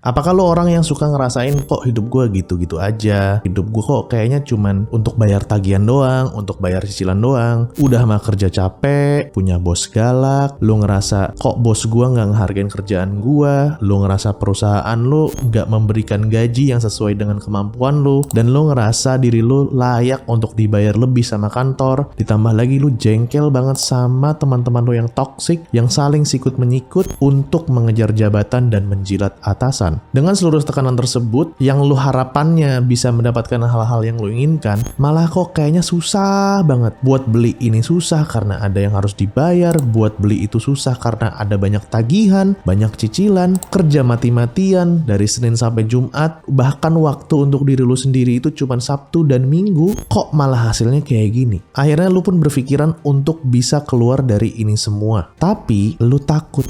Apakah lo orang yang suka ngerasain kok hidup gue gitu-gitu aja, hidup gue kok kayaknya cuman untuk bayar tagihan doang, untuk bayar cicilan doang, udah mah kerja capek, punya bos galak, lo ngerasa kok bos gue nggak ngehargain kerjaan gue, lo ngerasa perusahaan lo nggak memberikan gaji yang sesuai dengan kemampuan lo, dan lo ngerasa diri lo layak untuk dibayar lebih sama kantor, ditambah lagi lo jengkel banget sama teman-teman lo yang toksik, yang saling sikut menyikut untuk mengejar jabatan dan menjilat atasan. Dengan seluruh tekanan tersebut, yang lo harapannya bisa mendapatkan hal-hal yang lo inginkan, malah kok kayaknya susah banget. Buat beli ini susah karena ada yang harus dibayar, buat beli itu susah karena ada banyak tagihan, banyak cicilan, kerja mati-matian dari Senin sampai Jumat, bahkan waktu untuk diri lo sendiri itu cuma Sabtu dan Minggu, kok malah hasilnya kayak gini. Akhirnya lo pun berpikiran untuk bisa keluar dari ini semua. Tapi lo takut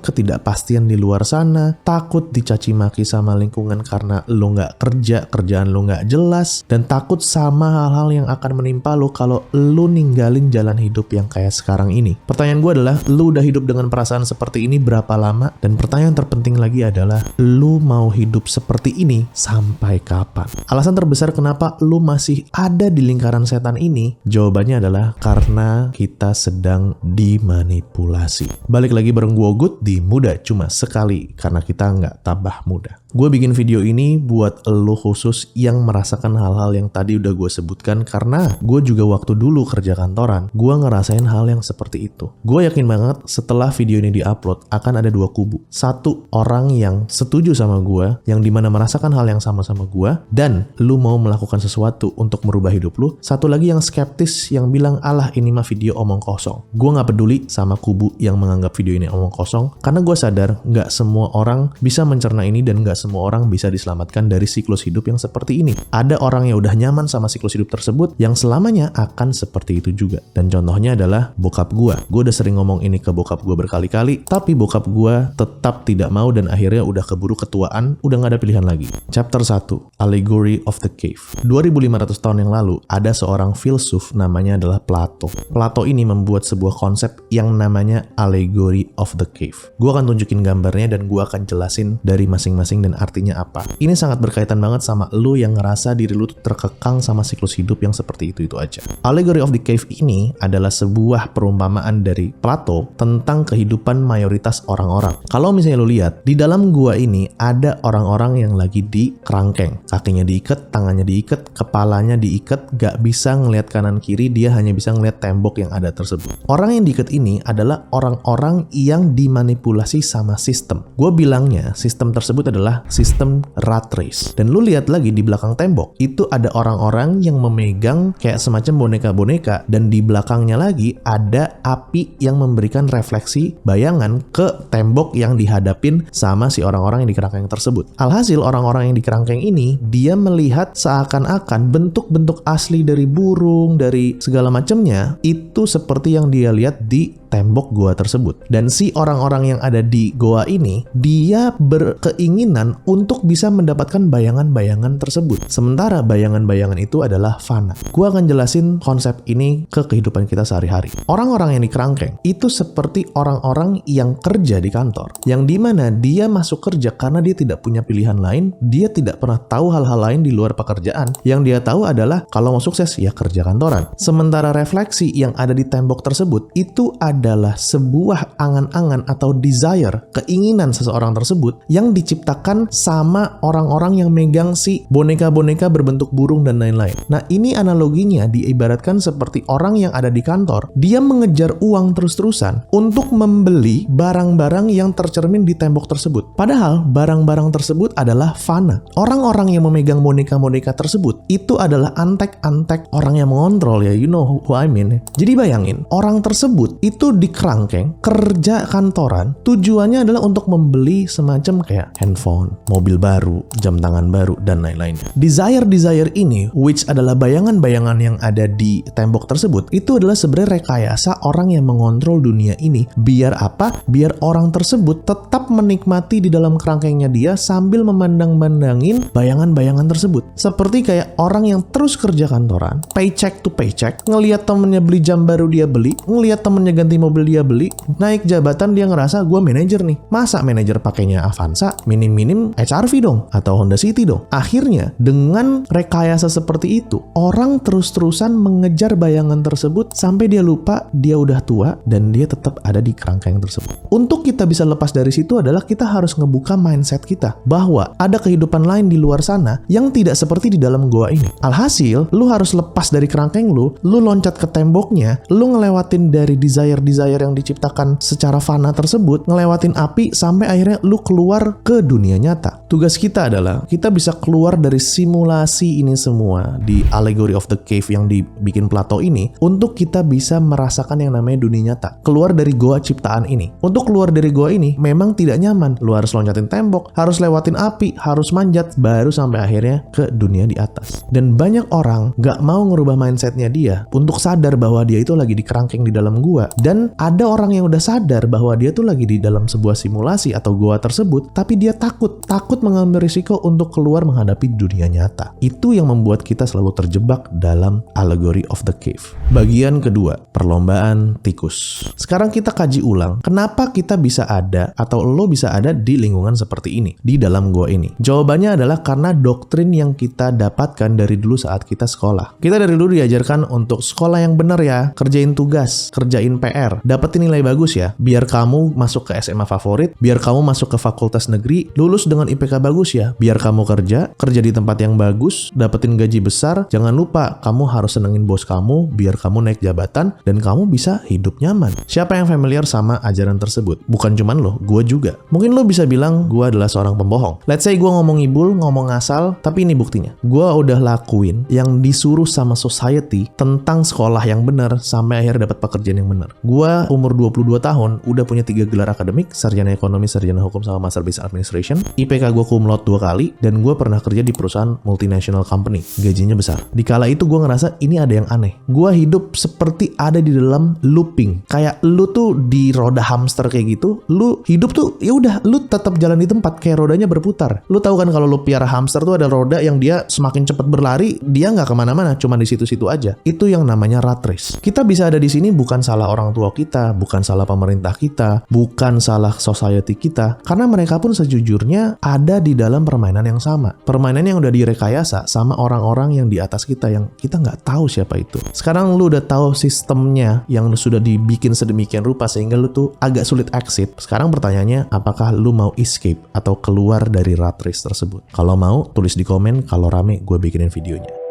ketidakpastian di luar sana, takut dicaci maki sama lingkungan karena lo nggak kerja, kerjaan lo nggak jelas, dan takut sama hal-hal yang akan menimpa lo kalau lo ninggalin jalan hidup yang kayak sekarang ini. Pertanyaan gue adalah, lo udah hidup dengan perasaan seperti ini berapa lama? Dan pertanyaan terpenting lagi adalah, lo mau hidup seperti ini sampai kapan? Alasan terbesar kenapa lo masih ada di lingkaran setan ini, jawabannya adalah karena kita sedang dimanipulasi. Balik lagi bareng gue Good di Muda Cuma Sekali, karena kita nggak tambah muda. Gue bikin video ini buat lo khusus yang merasakan hal-hal yang tadi udah gue sebutkan, karena gue juga waktu dulu kerja kantoran, gue ngerasain hal yang seperti itu. Gue yakin banget setelah video ini diupload akan ada dua kubu. Satu, orang yang setuju sama gue, yang dimana merasakan hal yang sama gue, dan lo mau melakukan sesuatu untuk merubah hidup lo. Satu lagi yang skeptis, yang bilang, alah ini mah video omong kosong. Gue gak peduli sama kubu yang menganggap video ini omong kosong, karena gue sadar gak semua orang bisa mencerna ini dan gak semua orang bisa diselamatkan dari siklus hidup yang seperti ini. Ada orang yang udah nyaman sama siklus hidup tersebut yang selamanya akan seperti itu juga. Dan contohnya adalah bokap gue. Gue udah sering ngomong ini ke bokap gue berkali-kali, tapi bokap gue tetap tidak mau dan akhirnya udah keburu ketuaan, udah gak ada pilihan lagi. Chapter 1, Allegory of the Cave. 2500 tahun yang lalu, ada seorang filsuf namanya adalah Plato. Plato ini membuat sebuah konsep yang namanya Allegory of the Cave. Gue akan tunjukin gambarnya dan gue akan jelasin dari masing-masing dan artinya apa. Ini sangat berkaitan banget sama lu yang ngerasa diri lu tuh terkekang sama siklus hidup yang seperti itu aja. Allegory of the Cave ini adalah sebuah perumpamaan dari Plato tentang kehidupan mayoritas orang-orang. Kalau misalnya lu lihat, di dalam gua ini ada orang-orang yang lagi di kerangkeng. Kakinya diikat, tangannya diikat, kepalanya diikat, gak bisa ngelihat kanan kiri, dia hanya bisa ngelihat tembok yang ada tersebut. Orang yang diikat ini adalah orang-orang yang dimanipulasi sama sistem. Gua bilangnya sistem tersebut adalah sistem rat race. Dan lu lihat lagi di belakang tembok, itu ada orang-orang yang memegang kayak semacam boneka-boneka, dan di belakangnya lagi ada api yang memberikan refleksi bayangan ke tembok yang dihadapin sama si orang-orang yang di kerangkeng tersebut. Alhasil orang-orang yang di kerangkeng ini, dia melihat seakan-akan bentuk-bentuk asli dari burung, dari segala macamnya, itu seperti yang dia lihat di tembok goa tersebut. Dan si orang-orang yang ada di goa ini, dia berkeinginan untuk bisa mendapatkan bayangan-bayangan tersebut. Sementara bayangan-bayangan itu adalah fana. Gua akan jelasin konsep ini ke kehidupan kita sehari-hari. Orang-orang yang di kerangkeng itu seperti orang-orang yang kerja di kantor, yang dimana dia masuk kerja karena dia tidak punya pilihan lain, dia tidak pernah tahu hal-hal lain di luar pekerjaan. Yang dia tahu adalah kalau mau sukses ya kerja kantoran. Sementara refleksi yang ada di tembok tersebut itu adalah sebuah angan-angan atau desire, keinginan seseorang tersebut yang diciptakan sama orang-orang yang megang si boneka-boneka berbentuk burung dan lain-lain. Nah, ini analoginya diibaratkan seperti orang yang ada di kantor, dia mengejar uang terus-terusan untuk membeli barang-barang yang tercermin di tembok tersebut. Padahal barang-barang tersebut adalah fana. Orang-orang yang memegang boneka-boneka tersebut itu adalah antek-antek orang yang mengontrol, ya, you know who I mean. Jadi bayangin, orang tersebut itu di kerangkeng, kerja kantoran, tujuannya adalah untuk membeli semacam kayak handphone, mobil baru, jam tangan baru, dan lain-lainnya. Desire-desire ini, which adalah bayangan-bayangan yang ada di tembok tersebut, itu adalah sebenarnya rekayasa orang yang mengontrol dunia ini. Biar apa? Biar orang tersebut tetap menikmati di dalam kerangkengnya dia sambil memandang-mandangin bayangan-bayangan tersebut. Seperti kayak orang yang terus kerja kantoran, paycheck to paycheck, ngelihat temennya beli jam baru dia beli, ngelihat temennya ganti mobil dia beli, naik jabatan dia ngerasa gue manajer nih. Masa manajer pakainya Avanza, minim-minim minim HR-V dong, atau Honda City dong. Akhirnya, dengan rekayasa seperti itu, orang terus-terusan mengejar bayangan tersebut sampai dia lupa dia udah tua dan dia tetap ada di kerangkeng tersebut. Untuk kita bisa lepas dari situ adalah kita harus ngebuka mindset kita bahwa ada kehidupan lain di luar sana yang tidak seperti di dalam goa ini. Alhasil, lu harus lepas dari kerangkeng lu loncat ke temboknya, lu ngelewatin dari desire-desire yang diciptakan secara fana tersebut, ngelewatin api sampai akhirnya lu keluar ke dunia nyata. Tugas kita adalah kita bisa keluar dari simulasi ini semua di Allegory of the Cave yang dibikin Plato ini untuk kita bisa merasakan yang namanya dunia nyata. Keluar dari goa ciptaan ini. Untuk keluar dari goa ini memang tidak nyaman. Lu harus loncatin tembok, harus lewatin api, harus manjat, baru sampai akhirnya ke dunia di atas. Dan banyak orang gak mau ngerubah mindsetnya dia untuk sadar bahwa dia itu lagi di kerangkeng di dalam gua. Dan ada orang yang udah sadar bahwa dia tuh lagi di dalam sebuah simulasi atau goa tersebut, tapi dia takut mengambil risiko untuk keluar menghadapi dunia nyata. Itu yang membuat kita selalu terjebak dalam Allegory of the Cave. Bagian kedua, perlombaan tikus. Sekarang kita kaji ulang, kenapa kita bisa ada atau lo bisa ada di lingkungan seperti ini, di dalam goa ini. Jawabannya adalah karena doktrin yang kita dapatkan dari dulu saat kita sekolah. Kita dari dulu diajarkan untuk sekolah yang benar ya, kerjain tugas, kerjain PR, dapetin nilai bagus ya, biar kamu masuk ke SMA favorit, biar kamu masuk ke fakultas negeri, lulus dengan IPK bagus ya, biar kamu kerja di tempat yang bagus, dapetin gaji besar, jangan lupa kamu harus senengin bos kamu, biar kamu naik jabatan, dan kamu bisa hidup nyaman. Siapa yang familiar sama ajaran tersebut? Bukan cuman lo, gue juga. Mungkin lo bisa bilang gue adalah seorang pembohong. Let's say gue ngomong ibul, ngomong ngasal, tapi ini buktinya. Gue udah lakuin yang disuruh sama society tentang sekolah yang benar sampai akhirnya dapat pekerjaan yang benar. Gue umur 22 tahun, udah punya 3 gelar akademik, sarjana ekonomi, sarjana hukum, sama master business administration. IPK gue cum laude 2 kali, dan gue pernah kerja di perusahaan multinational company. Gajinya besar. Dikala itu gue ngerasa ini ada yang aneh. Gue hidup seperti ada di dalam looping. Kayak lu tuh di roda hamster kayak gitu, lu hidup tuh ya udah, lu tetap jalan di tempat kayak rodanya berputar. Lu tahu kan kalau lu piara hamster tuh ada roda yang dia semakin cepat berlari, dia nggak kemana-mana, cuma di situ-situ aja. Itu yang namanya rat race. Kita bisa ada di sini bukan salah orang tua kita, bukan salah pemerintah kita, bukan salah society kita, karena mereka pun sejujurnya ada di dalam permainan yang sama. Permainan yang udah direkayasa sama orang-orang yang di atas kita yang kita nggak tahu siapa itu. Sekarang lu udah tahu sistemnya yang sudah dibikin sedemikian rupa sehingga lu tuh agak sulit exit. Sekarang pertanyaannya, apakah lu mau escape atau keluar dari rat race tersebut? Kalau mau, tulis di komen, kalau rame gue bikinin videonya.